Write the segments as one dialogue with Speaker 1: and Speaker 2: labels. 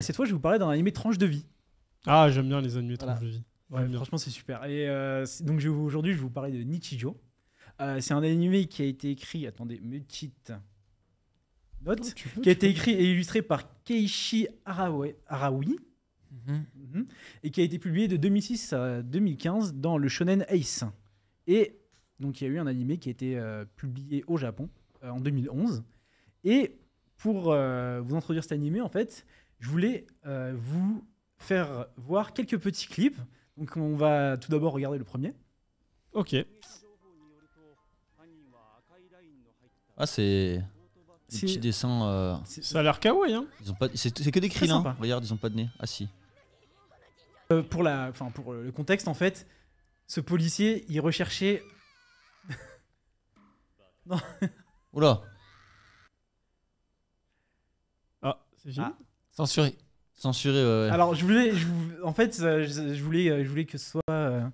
Speaker 1: Cette fois, je vais vous parler d'un animé tranche de vie.
Speaker 2: Ah, j'aime bien les animés
Speaker 1: Voilà.
Speaker 2: tranche de vie.
Speaker 1: Ouais, franchement, c'est super. Et donc, aujourd'hui, je vais vous parler de Nichijou. C'est un animé qui a été écrit. Attendez, mes petites notes. Qui a été écrit et illustré par Keiichi Arawi. Et qui a été publié de 2006 à 2015 dans le Shonen Ace. Et donc, il y a eu un animé qui a été publié au Japon en 2011. Et pour vous introduire cet animé, en fait, je voulais vous faire voir quelques petits clips. Donc, on va tout d'abord regarder le premier.
Speaker 2: Ok.
Speaker 3: Ah, c'est des petits dessins.
Speaker 2: Ça a l'air kawaii, hein.
Speaker 3: Ils ont pas. C'est que des krillins. Regarde, ils ont pas de nez. Ah si.
Speaker 1: Pour le contexte, en fait, ce policier, il recherchait. Non.
Speaker 3: Oula.
Speaker 2: Ah, c'est fini.
Speaker 4: Censuré.
Speaker 3: Censuré, ouais.
Speaker 1: Alors, je voulais que ce soit.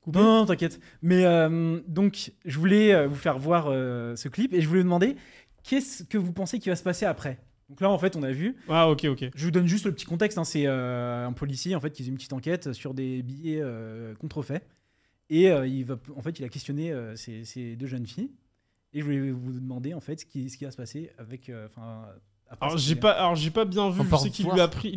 Speaker 2: Coupé.
Speaker 1: Non, t'inquiète. Mais donc, je voulais vous faire voir ce clip et je voulais vous demander qu'est-ce que vous pensez qui va se passer après. Donc là, en fait, on a vu.
Speaker 2: Ah, ok.
Speaker 1: Je vous donne juste le petit contexte. Hein. C'est un policier en fait qui faisait une petite enquête sur des billets contrefaits et il a questionné ces deux jeunes filles. Et je voulais vous demander en fait ce qui va se passer avec.
Speaker 2: Alors j'ai pas bien vu. Je sais qu'il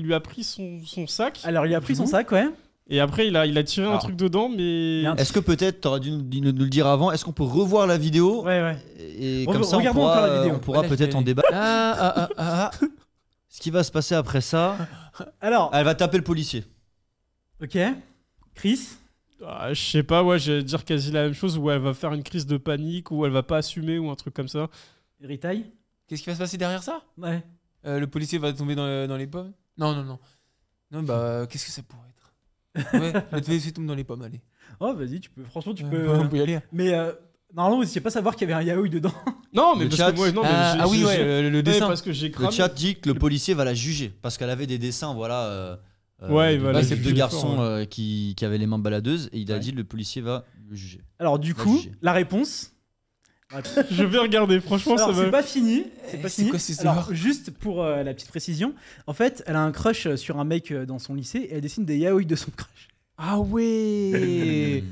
Speaker 2: lui a pris son sac.
Speaker 1: Alors il a pris son sac, ouais.
Speaker 2: Et après il a tiré un truc dedans, mais.
Speaker 3: Est-ce que peut-être t'aurais dû nous le dire avant? Est-ce qu'on peut revoir la vidéo?
Speaker 1: Ouais.
Speaker 3: Et comme ça on pourra peut-être en débattre. Ce qui va se passer après ça.
Speaker 1: Alors.
Speaker 3: Elle va taper le policier.
Speaker 1: Ok. Chris.
Speaker 2: Je sais pas, ouais, j'allais dire quasi la même chose, où elle va faire une crise de panique, ou elle va pas assumer, ou un truc comme ça.
Speaker 1: Ritaille.
Speaker 4: Qu'est-ce qui va se passer derrière ça?
Speaker 1: Ouais.
Speaker 4: Le policier va tomber dans les pommes? Non, bah, qu'est-ce que ça pourrait être? Ouais, le policier tombe dans les pommes, allez.
Speaker 1: Oh, vas-y, franchement, tu peux.
Speaker 4: On peut y aller.
Speaker 1: Mais normalement, vous n'étiez pas savoir qu'il y avait un yaoi dedans.
Speaker 2: Non, mais
Speaker 3: Le
Speaker 2: parce
Speaker 3: chat.
Speaker 2: que moi, non,
Speaker 4: le dessin.
Speaker 2: Parce que j'ai cramé.
Speaker 3: Le chat dit que le policier va la juger parce qu'elle avait des dessins, voilà.
Speaker 2: Ouais, voilà.
Speaker 3: C'est deux garçons qui avaient les mains baladeuses et il a dit le policier va le juger.
Speaker 1: Alors du coup, la réponse.
Speaker 2: Je vais regarder, franchement.
Speaker 1: Alors, c'est pas fini.
Speaker 4: C'est quoi cette histoire?
Speaker 1: Alors juste pour la petite précision, en fait, elle a un crush sur un mec dans son lycée et elle dessine des yaoi de son crush.
Speaker 2: Ah ouais.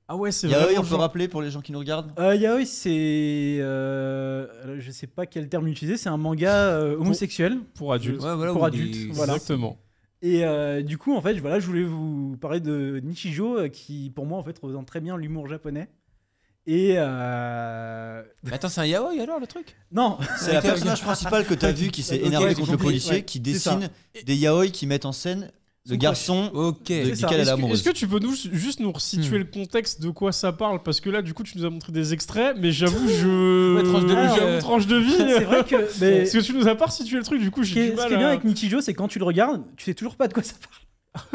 Speaker 2: Ah ouais, c'est
Speaker 3: Yaoi, on peut rappeler pour les gens qui nous regardent.
Speaker 1: Yaoi, c'est je sais pas quel terme utiliser, c'est un manga homosexuel
Speaker 2: pour adultes.
Speaker 4: Ouais, voilà,
Speaker 1: pour adultes, voilà.
Speaker 2: Exactement.
Speaker 1: Et du coup, en fait, voilà, je voulais vous parler de Nichijou qui, pour moi, en fait, représente très bien l'humour japonais. Et
Speaker 4: Mais attends, c'est un yaoi alors le truc?
Speaker 1: Non,
Speaker 3: c'est la personnage principale que t'as vu qui s'est énervé contre le policier, qui dessine des yaoi qui mettent en scène le garçon duquel elle est amoureuse.
Speaker 2: Est-ce que tu peux juste nous resituer le contexte de quoi ça parle? Parce que là, du coup, tu nous as montré des extraits, mais j'avoue, tranche de vie.
Speaker 1: C'est vrai que.
Speaker 2: Parce que tu nous as pas resitué le truc, du coup, j'ai du mal.
Speaker 1: Ce qui est bien avec Nichijou, c'est que quand tu le regardes, tu sais toujours pas de quoi ça parle.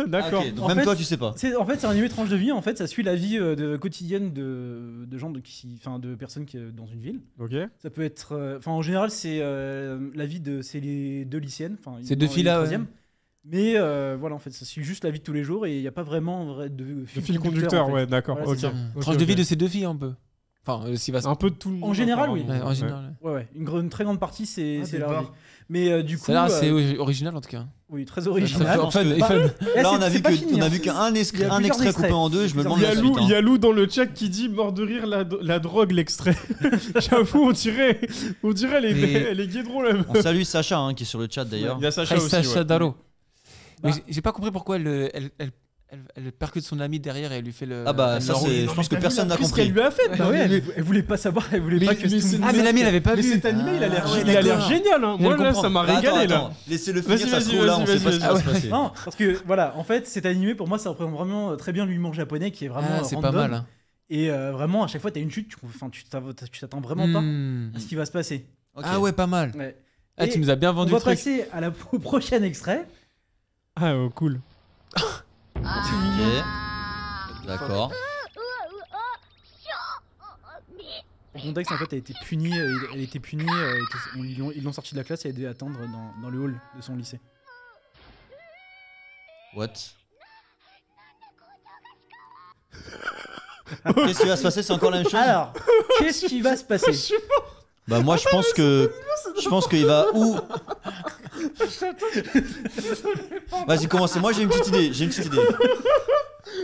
Speaker 2: D'accord.
Speaker 3: Okay, donc même toi, tu sais pas.
Speaker 1: En fait, c'est un animé tranche de vie. En fait, ça suit la vie quotidienne de gens de personnes qui dans une ville.
Speaker 2: Ok.
Speaker 1: Ça peut être. En général, c'est la vie c'est les deux lycéennes.
Speaker 4: Ces deux filles-là. Ouais.
Speaker 1: Mais voilà, en fait, ça suit juste la vie de tous les jours et il n'y a pas vraiment de
Speaker 2: fil conducteur. En fait. Ouais, d'accord.
Speaker 1: Voilà,
Speaker 4: tranche de vie de ces deux filles, un peu. Enfin,
Speaker 1: un peu de tout le monde. En général, oui.
Speaker 4: En général.
Speaker 1: Ouais. Une très grande partie, c'est leur vie. Mais du coup.
Speaker 4: Ça a l'air assez original en tout cas.
Speaker 1: Oui, très original.
Speaker 4: Fun.
Speaker 3: Là, on a vu qu'un extrait coupé en deux. Je me demande la suite.
Speaker 2: Il y a Lou dans le chat qui dit mort de rire la drogue, l'extrait. J'avoue, on dirait les guédrons là.
Speaker 3: On salue Sacha qui est sur le chat d'ailleurs.
Speaker 2: Il y a Sacha aussi.
Speaker 4: Sacha Daro. J'ai pas compris pourquoi elle percute son ami derrière et elle lui fait le.
Speaker 3: Ah bah ça c'est. Je pense que personne n'a compris.
Speaker 2: Ce qu'elle lui a fait.
Speaker 1: Elle voulait pas savoir, elle voulait pas que.
Speaker 4: Ah mais l'ami elle avait pas vu.
Speaker 2: Mais cet animé il a l'air génial. Moi là ça m'a régalé là.
Speaker 3: Laissez-le finir, ça se trouve là on sait pas ce qui va se passer.
Speaker 1: Non parce que voilà, en fait cet animé pour moi ça représente vraiment très bien l'humour japonais qui est vraiment.
Speaker 4: C'est pas mal.
Speaker 1: Et vraiment à chaque fois t'as une chute, tu t'attends vraiment pas à ce qui va se passer.
Speaker 4: Ah ouais pas mal. Ah tu nous as bien vendu le truc.
Speaker 1: On va passer au prochain extrait.
Speaker 2: Ah cool.
Speaker 3: Ok. D'accord.
Speaker 1: En contexte, en fait, elle était punie. Ils l'ont sortie de la classe et elle devait attendre dans le hall de son lycée.
Speaker 3: What? Qu'est-ce qui va se passer? C'est encore la même chose?
Speaker 1: Alors, qu'est-ce qui va se passer?
Speaker 3: Bah moi je pense qu'il va ou Vas-y, commencez. Moi, j'ai une petite idée.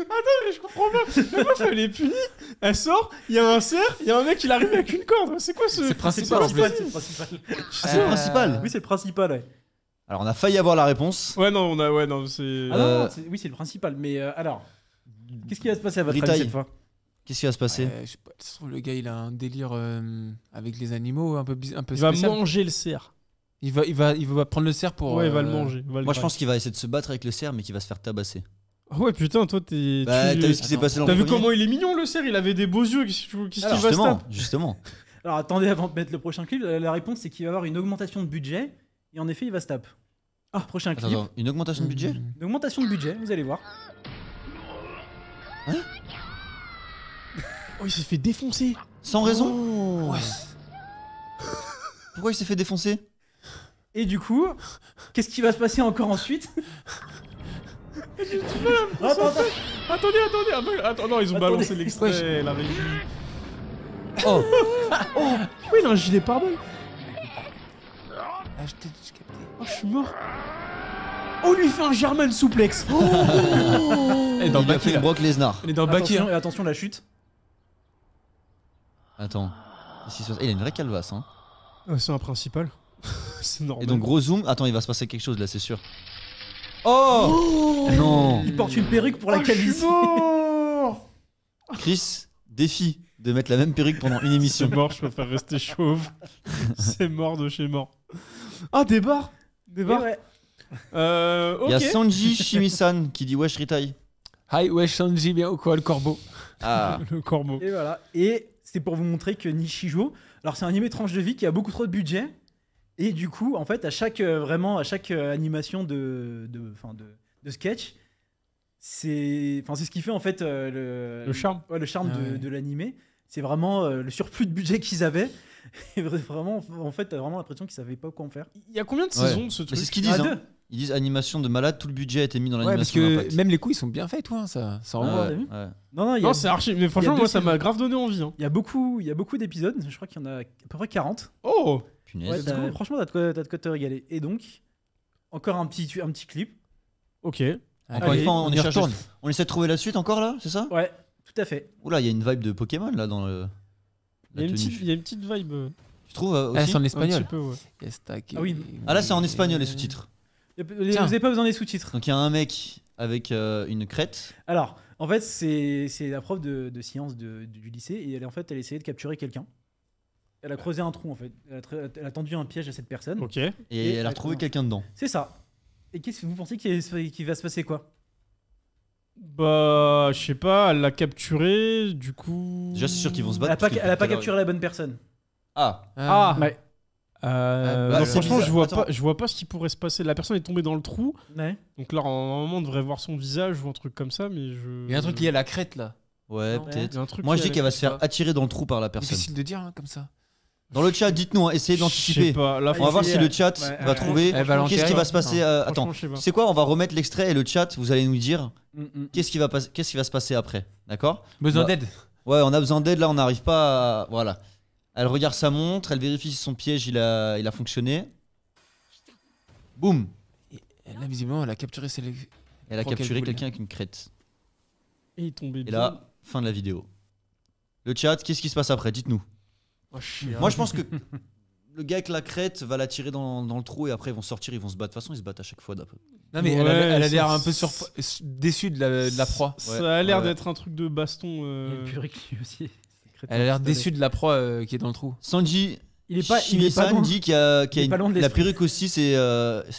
Speaker 2: Attends, mais je comprends pas. La meuf, elle est punie, elle sort, il y a un cerf, il y a un mec qui arrive avec une corde. C'est quoi ce.
Speaker 4: C'est principal en plus.
Speaker 1: C'est le principal.
Speaker 3: C'est le principal.
Speaker 1: Oui, c'est le principal, ouais.
Speaker 3: Alors, on a failli avoir la réponse.
Speaker 2: Ouais, non, c'est.
Speaker 1: Ah non, oui, c'est le principal. Mais alors, qu'est-ce qui va se passer à votre avis
Speaker 3: Ritaille.
Speaker 1: cette fois?
Speaker 3: Qu'est-ce qui va se passer?
Speaker 4: Je sais pas, ça se trouve, le gars, il a un délire avec les animaux un peu
Speaker 2: Il va
Speaker 4: spécial.
Speaker 2: manger le cerf.
Speaker 4: Il va prendre le cerf pour.
Speaker 2: Ouais, il va le manger.
Speaker 3: Moi, je pense qu'il va essayer de se battre avec le cerf, mais qu'il va se faire tabasser.
Speaker 2: Ah ouais, putain, toi, t'es.
Speaker 3: Bah, t'as vu ce qui s'est passé dans le
Speaker 2: T'as vu
Speaker 3: premier
Speaker 2: comment il est mignon le cerf? Il avait des beaux yeux. Qu'est-ce qu'il va se taper?
Speaker 3: Justement.
Speaker 1: Alors attendez, avant de mettre le prochain clip, la réponse c'est qu'il va y avoir une augmentation de budget et en effet il va se taper. Prochain clip.
Speaker 3: Attends, une augmentation de budget?
Speaker 1: Une augmentation de budget, vous allez voir.
Speaker 3: Hein?
Speaker 2: Oh, il s'est fait défoncer.
Speaker 3: Sans raison?
Speaker 2: Oh.
Speaker 4: Ouais.
Speaker 3: Pourquoi il s'est fait défoncer?
Speaker 1: Et du coup, qu'est-ce qui va se passer encore ensuite?
Speaker 2: Attendez, non, ils ont balancé l'extrait,
Speaker 4: Ouais.
Speaker 2: la régie.
Speaker 3: Oh!
Speaker 2: Oui, il a un gilet pare-balles.
Speaker 4: Ah, j'ai capté.
Speaker 2: Oh, je suis mort. Oh, lui il fait un German souplex. Oh.
Speaker 4: Et dans
Speaker 3: Il a
Speaker 4: Baki,
Speaker 3: fait
Speaker 4: là.
Speaker 3: Brock Lesnar.
Speaker 4: Il est dans Baki.
Speaker 1: Attention, et attention la chute.
Speaker 3: Attends. Qu'est-ce qui se passe? Il a une vraie calvasse, hein.
Speaker 2: C'est un principal. C'est normal.
Speaker 3: Et donc, gros zoom. Attends, il va se passer quelque chose là, c'est sûr. Oh! Non!
Speaker 1: Il porte une perruque pour la
Speaker 2: je suis
Speaker 1: calvitie.
Speaker 2: mort.
Speaker 3: Chris, défi de mettre la même perruque pendant une émission.
Speaker 2: C'est mort, je préfère rester chauve. C'est mort de chez mort. Ah, des barres.
Speaker 1: Et ouais.
Speaker 3: Il y a
Speaker 2: Ok.
Speaker 3: Sanji Shimisan qui dit wesh Ritai.
Speaker 4: Hi, ouais, Shanji, bien ou quoi, le corbeau?
Speaker 3: Ah,
Speaker 2: Le corbeau.
Speaker 1: Et voilà. Et c'est pour vous montrer que Nishijo, alors c'est un animé tranche de vie qui a beaucoup trop de budget. Et du coup, en fait, à chaque animation de sketch, c'est ce qui fait en fait
Speaker 2: Le charme.
Speaker 1: Ouais, le charme
Speaker 4: Ah ouais.
Speaker 1: de l'animé. C'est vraiment le surplus de budget qu'ils avaient. Et vraiment, en fait, t'as vraiment l'impression qu'ils savaient pas quoi en faire.
Speaker 2: Il y a combien de
Speaker 3: Ouais.
Speaker 2: saisons de ce
Speaker 3: mais
Speaker 2: truc?
Speaker 3: c'est ce qu'ils disent.
Speaker 1: Ah,
Speaker 3: Hein. Ils disent animation de malade, tout le budget a été mis dans
Speaker 4: Ouais, parce
Speaker 3: l'animation
Speaker 4: que
Speaker 3: d'impact.
Speaker 4: même les coups, ils sont bien faits, toi, ça
Speaker 3: Ouais,
Speaker 4: envoie.
Speaker 1: t'as vu
Speaker 3: ouais.
Speaker 1: Non, il y a,
Speaker 2: Non, c'est archi. Mais
Speaker 1: il y
Speaker 2: franchement,
Speaker 1: a
Speaker 2: moi,
Speaker 1: deux
Speaker 2: ça m'a
Speaker 1: saisons.
Speaker 2: grave donné envie. Hein.
Speaker 1: il y a beaucoup d'épisodes. Je crois qu'il y en a à peu près 40.
Speaker 2: Oh.
Speaker 3: Punaise.
Speaker 1: Ouais, franchement, t'as de quoi te régaler. Et donc, encore un petit clip.
Speaker 2: Ok.
Speaker 3: Encore
Speaker 1: Allez,
Speaker 3: une fois,
Speaker 4: on y retourne.
Speaker 3: on essaie de trouver la suite encore là, c'est ça?
Speaker 1: Ouais, tout à fait.
Speaker 3: Oula, il y a une vibe de Pokémon là dans le.
Speaker 2: Il y a une petite vibe.
Speaker 3: Tu trouves
Speaker 4: Ah,
Speaker 3: aussi?
Speaker 4: c'est en
Speaker 2: Un
Speaker 4: espagnol.
Speaker 2: petit peu, ouais.
Speaker 1: Ah oui.
Speaker 3: Ah là, c'est en espagnol les sous-titres.
Speaker 1: Vous
Speaker 4: Tiens.
Speaker 1: n'avez pas besoin des sous-titres.
Speaker 3: Donc il y a un mec avec une crête.
Speaker 1: Alors, en fait, c'est la prof de sciences du lycée et elle essayait de capturer quelqu'un. Elle a creusé un trou en fait. Elle a tendu un piège à cette personne.
Speaker 2: Ok.
Speaker 3: Et elle a retrouvé quelqu'un dedans.
Speaker 1: C'est ça. Et qu'est-ce que vous pensez qu'il va se passer quoi?
Speaker 2: Bah, je sais pas, elle l'a capturé, du coup.
Speaker 3: Déjà, c'est sûr qu'ils vont se
Speaker 1: Elle
Speaker 3: battre.
Speaker 1: a pas,
Speaker 3: parce que
Speaker 1: elle a
Speaker 3: tout
Speaker 1: pas
Speaker 3: à l'heure,
Speaker 1: capturé la bonne personne.
Speaker 3: Ah,
Speaker 2: Ah.
Speaker 1: Ouais.
Speaker 3: bah,
Speaker 2: non,
Speaker 3: c'est
Speaker 2: franchement,
Speaker 3: bizarre.
Speaker 2: je vois pas ce qui pourrait se passer. La personne est tombée dans le trou,
Speaker 1: Ouais.
Speaker 2: donc là, normalement, on devrait voir son visage ou un truc comme ça, mais je.
Speaker 4: Il y a un truc lié à la crête, là.
Speaker 3: ouais,
Speaker 1: Non.
Speaker 3: peut-être.
Speaker 2: Il y a un truc
Speaker 3: Moi, je
Speaker 2: lié
Speaker 3: dis
Speaker 2: à
Speaker 3: qu'elle va se
Speaker 2: la-
Speaker 3: faire attirer dans le trou par la personne.
Speaker 4: Difficile de dire, hein, comme ça.
Speaker 3: Dans le chat, dites-nous, hein, essayez
Speaker 2: Je sais
Speaker 3: d'anticiper.
Speaker 2: pas. Là,
Speaker 3: On va voir si le chat
Speaker 1: Ouais,
Speaker 3: va
Speaker 1: ouais,
Speaker 3: trouver.
Speaker 4: Elle va
Speaker 3: Qu'est-ce qui va se passer Attends,
Speaker 2: franchement, je sais pas.
Speaker 3: c'est quoi? On va remettre l'extrait et le chat, vous allez nous dire qu'est-ce qui va se passer après. D'accord?
Speaker 4: Besoin
Speaker 3: Bah,
Speaker 4: d'aide.
Speaker 3: Ouais, on a besoin d'aide là, on n'arrive pas à. Voilà. Elle regarde sa montre, elle vérifie si son piège il a fonctionné. Boum!
Speaker 4: Et là, visiblement, elle a capturé ses.
Speaker 3: Elle a
Speaker 4: Crois qu'elle
Speaker 3: capturé
Speaker 4: voulait.
Speaker 3: quelqu'un avec une crête.
Speaker 2: Et il est tombé
Speaker 3: Et
Speaker 2: bien.
Speaker 3: là, fin de la vidéo. Le chat, qu'est-ce qui se passe après? Dites-nous.
Speaker 2: Oh, chien.
Speaker 3: Moi, je pense que le gars avec la crête va la tirer dans le trou et après ils vont sortir, ils vont se battre. De toute façon, ils se battent à chaque fois. D'après.
Speaker 4: Non, mais
Speaker 2: Ouais,
Speaker 4: elle a
Speaker 2: ça,
Speaker 4: l'air un peu
Speaker 2: c'est-
Speaker 4: déçue de la proie.
Speaker 2: Ça a l'air
Speaker 3: Ouais.
Speaker 2: d'être un truc de baston.
Speaker 1: Il y a une purée qui aussi.
Speaker 4: Elle a l'air déçue de la proie qui est dans le trou.
Speaker 3: Sanji
Speaker 1: Il est pas
Speaker 3: Shimisan
Speaker 1: loin.
Speaker 3: dit qu'il y a,
Speaker 1: il est pas loin de
Speaker 3: la
Speaker 1: l'esprit.
Speaker 3: perruque aussi, c'est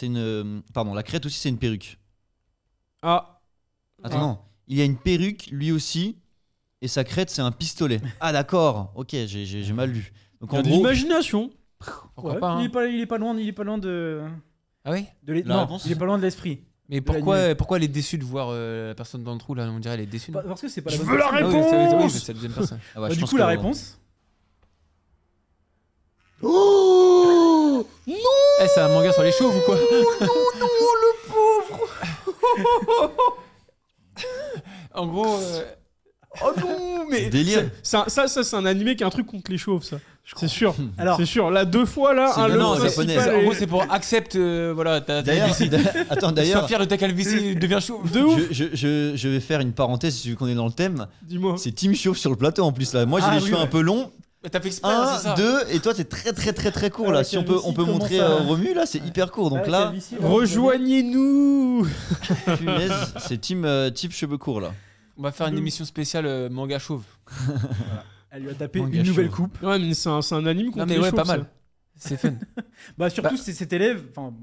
Speaker 3: une. Pardon, la crête aussi, c'est une perruque.
Speaker 2: Ah.
Speaker 3: Attends,
Speaker 2: Ah.
Speaker 3: non. Il y a une perruque, lui aussi, et sa crête, c'est un pistolet. Ah, d'accord. Ok, j'ai mal lu. Donc
Speaker 2: Il y a
Speaker 3: en
Speaker 2: de
Speaker 3: gros,
Speaker 2: l'imagination.
Speaker 4: Pourquoi
Speaker 1: Ouais,
Speaker 4: pas, hein.
Speaker 1: il est pas loin de
Speaker 4: Ah oui?
Speaker 3: La
Speaker 1: non,
Speaker 3: réponse
Speaker 1: il est pas loin de l'esprit.
Speaker 4: Mais pourquoi elle est déçue de voir la personne dans le trou, là? On dirait elle est déçue. non
Speaker 1: Parce que c'est pas la
Speaker 2: Je
Speaker 1: bonne
Speaker 2: veux la
Speaker 1: personne.
Speaker 4: Ah oui, oui,
Speaker 2: réponse.
Speaker 4: c'est la deuxième personne.
Speaker 3: Ah ouais,
Speaker 1: Bah,
Speaker 3: je
Speaker 1: du
Speaker 3: pense
Speaker 1: coup, la
Speaker 3: que-
Speaker 1: réponse.
Speaker 4: Eh, c'est un manga sur les chauves ou quoi? En gros.
Speaker 2: Oh non, mais
Speaker 3: Délire.
Speaker 2: ça c'est un animé qui a un truc contre les chauves, ça. C'est sûr.
Speaker 1: Alors,
Speaker 2: C'est sûr. Là, 2 fois, là,
Speaker 3: C'est
Speaker 2: un
Speaker 3: le
Speaker 2: le
Speaker 3: nom
Speaker 2: principal
Speaker 3: japonais.
Speaker 4: En
Speaker 2: est-
Speaker 4: gros, c'est pour accepte, voilà, ta
Speaker 3: D'ailleurs, attends,
Speaker 4: Sois
Speaker 3: d'ailleurs,
Speaker 4: fier de ta calvitie, deviens chauve.
Speaker 2: De ouf.
Speaker 3: je vais faire une parenthèse vu qu'on est dans le thème.
Speaker 2: Dis-moi.
Speaker 3: C'est Team Chauve sur le plateau en plus là. Moi j'ai
Speaker 1: Ah,
Speaker 3: les
Speaker 1: oui,
Speaker 3: cheveux
Speaker 1: ouais.
Speaker 3: un peu longs.
Speaker 4: Mais t'as fait exprès, hein, c'est
Speaker 3: 1,
Speaker 4: ça.
Speaker 3: 2 et toi c'est très court
Speaker 1: Ah,
Speaker 3: là.
Speaker 1: la
Speaker 3: Si on peut
Speaker 1: calvitie commence
Speaker 3: montrer
Speaker 1: à-
Speaker 3: Romu là, c'est hyper court. Donc
Speaker 1: Ah,
Speaker 3: là,
Speaker 1: calvitie, là,
Speaker 2: Rejoignez-nous.
Speaker 3: punaise, c'est team type cheveux courts là.
Speaker 4: On va faire une émission spéciale manga chauve.
Speaker 1: Elle lui a tapé
Speaker 3: Manga
Speaker 1: une nouvelle
Speaker 3: chauve.
Speaker 1: coupe.
Speaker 2: Ouais, mais c'est un anime contre
Speaker 4: Non, mais
Speaker 2: les
Speaker 4: ouais,
Speaker 2: chauves,
Speaker 4: pas
Speaker 2: ça.
Speaker 4: mal. C'est fun.
Speaker 1: Bah surtout
Speaker 4: Bah.
Speaker 1: c'est cet élève, enfin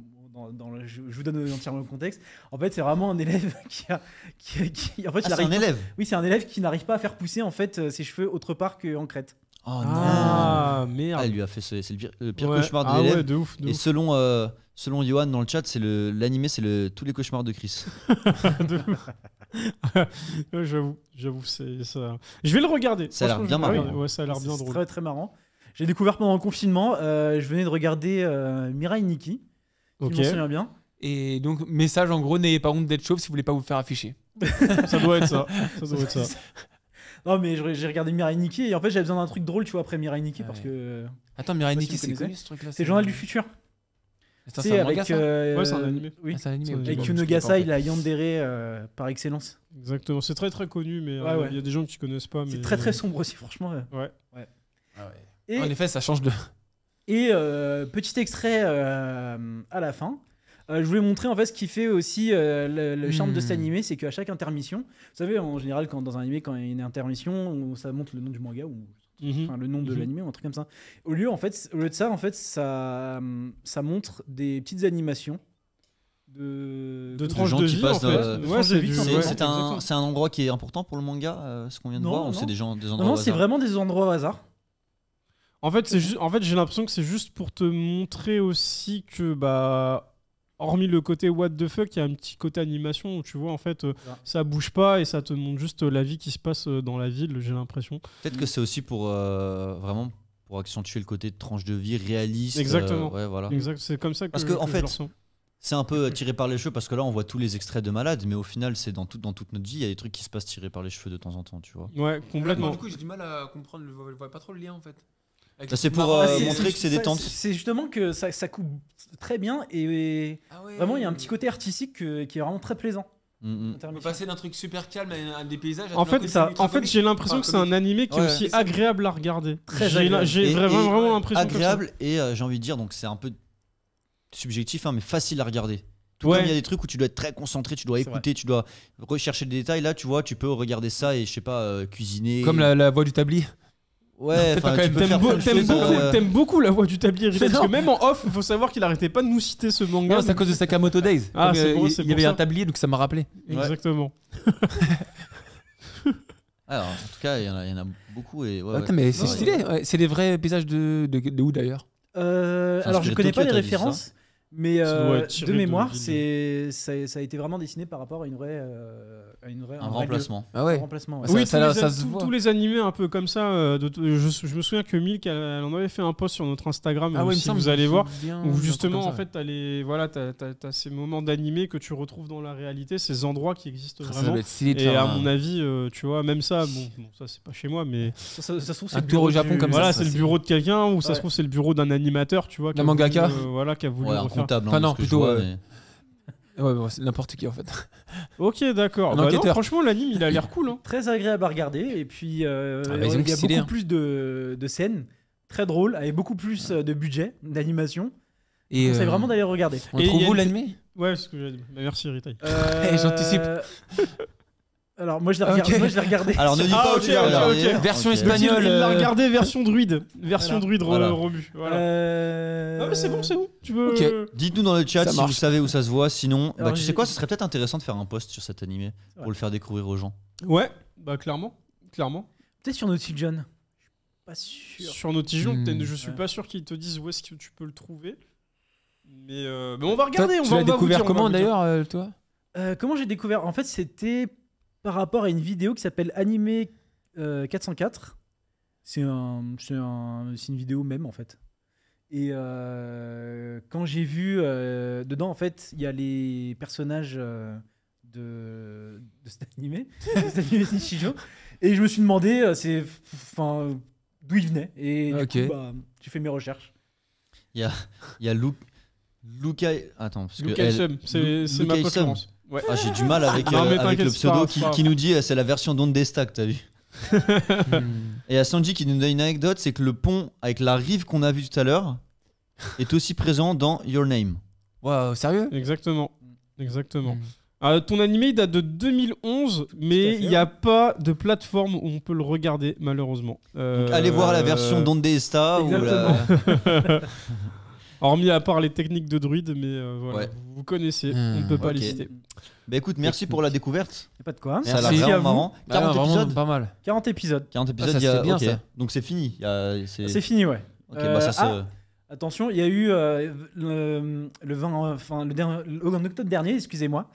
Speaker 1: je vous donne entièrement le contexte. En fait c'est vraiment un élève qui en fait
Speaker 3: Ah,
Speaker 1: il
Speaker 3: c'est
Speaker 1: arrive
Speaker 3: un
Speaker 1: pas-
Speaker 3: élève.
Speaker 1: Oui c'est un élève qui n'arrive pas à faire pousser en fait ses cheveux autre part qu'en crête.
Speaker 3: Oh non.
Speaker 2: Ah,
Speaker 3: Ah,
Speaker 2: merde.
Speaker 3: il lui a fait c'est le pire
Speaker 2: Ouais.
Speaker 3: cauchemar de
Speaker 2: Ah
Speaker 3: l'élève.
Speaker 2: ouais, de ouf.
Speaker 3: Et selon Johan dans le chat, c'est l'animé, c'est tous les cauchemars de Chris.
Speaker 2: De ouf. Ouais, j'avoue, c'est ça. Je vais le regarder.
Speaker 3: Ça a l'air
Speaker 2: Franchement,
Speaker 3: bien
Speaker 2: je vais le
Speaker 3: marrant.
Speaker 2: regarder. Ouais, ça a l'air bien
Speaker 1: C'est
Speaker 2: drôle.
Speaker 1: très très marrant. J'ai découvert pendant le confinement, je venais de regarder Mirai Nikki, si
Speaker 2: Ok.
Speaker 1: je m'en souviens bien.
Speaker 4: Et donc, message en gros, n'ayez pas honte d'être chauve si vous voulez pas vous faire afficher.
Speaker 2: Ça doit être ça. Ça doit être ça.
Speaker 1: Non mais j'ai regardé Mirai Nikki et en fait j'avais besoin d'un truc drôle tu vois après Mirai Nikki
Speaker 4: Ah
Speaker 1: parce
Speaker 4: ouais.
Speaker 1: que
Speaker 4: Attends, Mirai
Speaker 1: Je sais pas
Speaker 4: Nikki,
Speaker 1: si
Speaker 4: c'est
Speaker 1: vous
Speaker 4: connu ce truc-là.
Speaker 1: c'est le journal du futur.
Speaker 4: Attends,
Speaker 1: Tu
Speaker 4: c'est
Speaker 1: sais
Speaker 4: un manga,
Speaker 1: avec
Speaker 4: ça
Speaker 2: Ouais, c'est un animé.
Speaker 1: oui.
Speaker 4: Ah, c'est un animé.
Speaker 2: C'est un
Speaker 4: ok.
Speaker 1: Avec
Speaker 2: animé.
Speaker 4: Bon,
Speaker 1: Yunogasai,
Speaker 4: je sais
Speaker 1: la yandere par excellence.
Speaker 2: Exactement. C'est très très connu, mais
Speaker 1: Ouais, ouais.
Speaker 2: il y a des gens qui connaissent pas.
Speaker 1: C'est
Speaker 2: mais-
Speaker 1: très très sombre aussi franchement.
Speaker 2: Ouais.
Speaker 4: pas. Ah ouais.
Speaker 1: Et,
Speaker 4: En effet, ça change de.
Speaker 1: et petit extrait à la fin. Je voulais montrer en fait ce qui fait aussi le charme de cet animé, c'est qu'à chaque intermission, vous savez en général quand dans un animé quand il y a une intermission, ça montre le nom du manga ou
Speaker 2: Mhm.
Speaker 1: enfin, le nom de
Speaker 2: Mhm.
Speaker 1: l'animé ou un truc comme ça. Au lieu de ça en fait ça montre des petites animations
Speaker 2: De
Speaker 3: gens
Speaker 2: tranches de
Speaker 3: qui
Speaker 2: vie, en
Speaker 3: passent,
Speaker 2: fait. Ouais,
Speaker 1: tranches de
Speaker 2: c'est
Speaker 1: vie,
Speaker 2: du-
Speaker 1: c'est-
Speaker 2: ouais,
Speaker 3: C'est
Speaker 2: exactement.
Speaker 3: un endroit qui est important pour le manga, ce qu'on vient de
Speaker 1: Non,
Speaker 3: voir, ou
Speaker 1: non.
Speaker 3: c'est des endroits
Speaker 1: Non,
Speaker 3: au
Speaker 1: c'est
Speaker 3: hasard
Speaker 1: vraiment des endroits au hasard.
Speaker 2: En fait, j'ai l'impression que c'est juste pour te montrer aussi que, bah, hormis le côté what the fuck, il y a un petit côté animation où tu vois, en fait, ça bouge pas et ça te montre juste la vie qui se passe dans la ville, j'ai l'impression.
Speaker 3: Peut-être que c'est aussi pour vraiment pour accentuer le côté de tranche de vie réaliste.
Speaker 2: Exactement.
Speaker 3: Ouais, voilà.
Speaker 2: Exact, c'est comme ça que,
Speaker 3: Parce que, en
Speaker 2: je
Speaker 3: fait,
Speaker 2: le ressens.
Speaker 3: C'est un peu tiré par les cheveux parce que là on voit tous les extraits de malades, mais au final c'est dans toute notre vie, il y a des trucs qui se passent tirés par les cheveux de temps en temps, tu vois.
Speaker 2: Ouais, complètement.
Speaker 4: Du coup, j'ai du mal à comprendre, je vois pas trop le lien en fait. Avec
Speaker 3: Ça, c'est
Speaker 4: le
Speaker 3: pour,
Speaker 4: marrant.
Speaker 3: montrer que c'est détente.
Speaker 1: C'est justement que ça coupe très bien et
Speaker 4: Ah ouais.
Speaker 1: vraiment il y a un petit côté artistique qui est vraiment très plaisant.
Speaker 3: Mm, mm.
Speaker 4: On peut passer d'un truc super calme à des paysages. à
Speaker 2: En
Speaker 4: tout d'un
Speaker 2: fait,
Speaker 4: coup, c'est ultra
Speaker 2: en fait,
Speaker 4: comique.
Speaker 2: j'ai l'impression
Speaker 4: Enfin,
Speaker 2: que c'est un
Speaker 4: comique.
Speaker 2: animé qui est
Speaker 3: Ouais,
Speaker 2: aussi
Speaker 4: c'est ça.
Speaker 2: agréable à regarder.
Speaker 1: Très
Speaker 2: J'ai
Speaker 1: agréable.
Speaker 2: j'ai
Speaker 3: Et-
Speaker 2: vraiment,
Speaker 3: et-
Speaker 2: vraiment l'impression comme ça.
Speaker 3: Agréable et j'ai envie de dire, donc c'est un peu subjectif, hein, mais facile à regarder. Tout
Speaker 2: Ouais.
Speaker 3: comme il y a des trucs où tu dois être très concentré, tu dois
Speaker 1: C'est
Speaker 3: écouter, tu dois rechercher des détails. Là, tu vois, tu peux regarder ça et je sais pas, cuisiner.
Speaker 4: Comme la voix du tablier.
Speaker 3: Ouais,
Speaker 4: t'as
Speaker 3: enfin,
Speaker 4: quand
Speaker 3: tu
Speaker 4: même-
Speaker 3: peux faire plein de
Speaker 2: T'aimes
Speaker 3: choses,
Speaker 2: beaucoup, t'aimes beaucoup la voix du tablier Rita,
Speaker 4: Mais
Speaker 2: parce que
Speaker 4: non.
Speaker 2: même en off, il faut savoir qu'il arrêtait pas de nous citer ce manga.
Speaker 4: Non, c'est à cause de Sakamoto Days.
Speaker 2: Ah,
Speaker 4: Comme,
Speaker 2: c'est pour-
Speaker 4: il
Speaker 2: c'est
Speaker 4: y
Speaker 2: pour
Speaker 4: avait
Speaker 2: ça.
Speaker 4: un tablier, donc ça m'a rappelé.
Speaker 2: Exactement.
Speaker 3: Alors, en tout cas, il y en a beaucoup et ouais,
Speaker 4: Attends,
Speaker 3: ouais.
Speaker 4: mais c'est
Speaker 3: Ouais,
Speaker 4: stylé. Ouais, c'est des vrais paysages de où d'ailleurs
Speaker 3: C'est
Speaker 1: Alors je
Speaker 3: inspiré
Speaker 1: connais
Speaker 3: de
Speaker 1: pas les
Speaker 3: Tokyo, t'as dit
Speaker 1: références, mais
Speaker 2: Ça doit être tiré
Speaker 1: de
Speaker 2: de
Speaker 1: mémoire,
Speaker 2: ville.
Speaker 1: ça a été vraiment dessiné par rapport à une vraie,
Speaker 3: Un
Speaker 1: vrai
Speaker 3: remplacement.
Speaker 4: Ah
Speaker 1: lieu.
Speaker 4: ouais.
Speaker 1: Un remplacement. ouais.
Speaker 4: Ça-
Speaker 2: Oui,
Speaker 4: ça
Speaker 2: tous,
Speaker 4: se voit.
Speaker 2: tous les animés un peu comme ça. Je me souviens que Milk, elle en avait fait un post sur notre Instagram.
Speaker 4: Ah ouais, il me
Speaker 2: si
Speaker 4: semble,
Speaker 2: vous
Speaker 4: je me
Speaker 2: allez voir.
Speaker 4: souviens d'un
Speaker 2: Où
Speaker 4: truc
Speaker 2: justement,
Speaker 4: comme
Speaker 2: en
Speaker 4: ça,
Speaker 2: fait, t'as ces moments d'animé que tu retrouves dans la réalité, ces endroits qui existent
Speaker 4: ouais. Ça
Speaker 2: vraiment.
Speaker 4: doit être stylé de
Speaker 2: Et
Speaker 4: faire
Speaker 2: à
Speaker 4: un-
Speaker 2: mon avis, tu vois, même ça, bon ça c'est pas chez moi, mais
Speaker 1: Ça se trouve, c'est
Speaker 4: Un
Speaker 1: le
Speaker 4: tour au
Speaker 1: bureau
Speaker 4: Japon
Speaker 1: du-
Speaker 4: comme
Speaker 2: voilà,
Speaker 4: ça,
Speaker 2: c'est le
Speaker 4: c'est-
Speaker 2: bureau de quelqu'un ou ça
Speaker 1: Ouais.
Speaker 2: se trouve c'est le bureau d'un animateur, tu vois, qui
Speaker 4: D'un
Speaker 2: a voulu,
Speaker 4: mangaka.
Speaker 2: voilà, qui a voulu
Speaker 3: Ouais, un
Speaker 2: refaire.
Speaker 3: comptable.
Speaker 4: Enfin,
Speaker 3: de
Speaker 4: non,
Speaker 3: ce que je
Speaker 4: plutôt,
Speaker 3: vois,
Speaker 4: ouais.
Speaker 3: mais-
Speaker 4: Ouais, bon, c'est n'importe qui en fait.
Speaker 2: Ok, d'accord.
Speaker 4: Un
Speaker 2: Bah non,
Speaker 4: enquêteur.
Speaker 2: franchement, l'anime il a l'air cool. Hein.
Speaker 1: Très agréable à regarder et puis
Speaker 4: bah, ils ont
Speaker 1: il y a
Speaker 4: stylé,
Speaker 1: beaucoup
Speaker 4: hein.
Speaker 1: plus de scènes très drôles avec beaucoup plus de budget d'animation.
Speaker 4: Et
Speaker 1: Je conseille vraiment d'aller regarder.
Speaker 4: on
Speaker 2: Et il
Speaker 4: trouve
Speaker 2: y a
Speaker 4: où
Speaker 2: une-
Speaker 4: l'animé
Speaker 2: Ouais, c'est ce que j'ai dit. Bah, merci Ritaï.
Speaker 4: J'anticipe.
Speaker 1: Alors moi je l'ai
Speaker 4: Ok.
Speaker 1: regardé. Moi je l'ai regardé.
Speaker 3: Alors ne dis pas où
Speaker 2: ok,
Speaker 3: tu l'as
Speaker 2: ok,
Speaker 3: regardé.
Speaker 2: ok.
Speaker 4: Version
Speaker 3: Ok.
Speaker 4: espagnole.
Speaker 2: Il l'a
Speaker 4: euh,
Speaker 2: regardé version druide. Version
Speaker 1: Voilà.
Speaker 2: druide
Speaker 3: Voilà.
Speaker 2: Romu. Voilà.
Speaker 1: Ah
Speaker 2: Ah, mais c'est bon, c'est bon. Tu veux.
Speaker 4: Ok.
Speaker 3: Dites-nous dans le chat
Speaker 4: Ça
Speaker 3: si
Speaker 4: marche.
Speaker 3: vous savez où ça se voit. Sinon,
Speaker 1: Alors,
Speaker 3: tu sais
Speaker 1: j'ai-
Speaker 3: quoi, ce serait peut-être intéressant de faire un post sur cet animé
Speaker 1: vrai.
Speaker 3: pour le faire découvrir aux gens.
Speaker 2: Ouais, bah clairement. Clairement.
Speaker 1: Peut-être sur Naughty John. Je suis pas sûr.
Speaker 2: Sur Notigeon,
Speaker 4: Hmm.
Speaker 2: je suis
Speaker 1: Ouais.
Speaker 2: pas sûr qu'ils te disent où est-ce que tu peux le trouver. Mais on va regarder.
Speaker 4: Toi,
Speaker 2: on
Speaker 4: tu
Speaker 2: va
Speaker 4: l'as
Speaker 2: on va vous
Speaker 4: découvert
Speaker 2: dire, on va
Speaker 4: comment
Speaker 2: vous dire.
Speaker 4: d'ailleurs, toi
Speaker 1: Comment j'ai découvert? En fait, c'était par rapport à une vidéo qui s'appelle Animé 404. C'est une vidéo même en fait. Et quand j'ai vu dedans, en fait, il y a les personnages de cet animé, de cet animé Nichijou. Et je me suis demandé, d'où il venait. Et du
Speaker 4: Ok.
Speaker 1: coup, bah, j'ai fait mes recherches.
Speaker 3: Il y a Luca. Attends, parce que.
Speaker 2: Luca Sum, c'est
Speaker 3: Luca
Speaker 2: ma pote
Speaker 3: Sum.
Speaker 2: Laurence. Ouais.
Speaker 3: Ah, j'ai du mal avec,
Speaker 2: Non, mais
Speaker 3: avec
Speaker 2: t'inquiète,
Speaker 3: le
Speaker 2: c'est pas
Speaker 3: pseudo
Speaker 2: grave, c'est pas
Speaker 3: qui nous dit c'est la version Don't Destack, t'as vu. Et il y a Sanji qui nous donne une anecdote, c'est que le pont avec la rive qu'on a vu tout à l'heure est aussi présent dans Your Name.
Speaker 4: Waouh, sérieux?
Speaker 2: Exactement.
Speaker 4: Mm.
Speaker 2: Ton animé il date de 2011, mais
Speaker 1: fait,
Speaker 2: il n'y a pas de plateforme où on peut le regarder, malheureusement.
Speaker 3: Donc allez voir la version Don't Desta ou la...
Speaker 2: Hormis à part les techniques de druide, mais voilà,
Speaker 3: Ouais.
Speaker 2: vous connaissez, on ne peut pas
Speaker 3: Ok.
Speaker 2: les citer.
Speaker 3: Bah écoute, merci pour la découverte.
Speaker 1: Y a pas de quoi.
Speaker 3: Ça a l'air
Speaker 4: Merci
Speaker 1: à
Speaker 3: vraiment
Speaker 1: vous.
Speaker 3: marrant.
Speaker 4: Bah,
Speaker 3: 40
Speaker 4: vraiment
Speaker 3: épisodes.
Speaker 4: pas mal.
Speaker 1: 40 épisodes.
Speaker 3: 40 épisodes,
Speaker 4: ça
Speaker 3: il y a...
Speaker 4: se fait bien,
Speaker 3: ok.
Speaker 4: ça.
Speaker 3: Donc c'est fini.
Speaker 1: C'est fini, ouais.
Speaker 3: Ok, bah ça se...
Speaker 1: Attention, il y a eu le 20, enfin en octobre dernier, excusez-moi,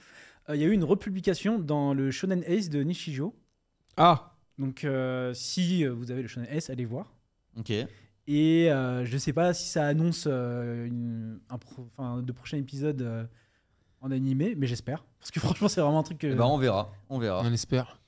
Speaker 1: il y a eu une republication dans le Shonen Ace de Nishijo.
Speaker 2: Ah,
Speaker 1: Donc si vous avez le Shonen Ace, allez voir.
Speaker 3: Ok.
Speaker 1: Et je sais pas si ça annonce de prochains épisodes en animé, mais j'espère. Parce que franchement, c'est vraiment un truc que...
Speaker 3: Eh ben, on verra. On verra.
Speaker 4: On espère.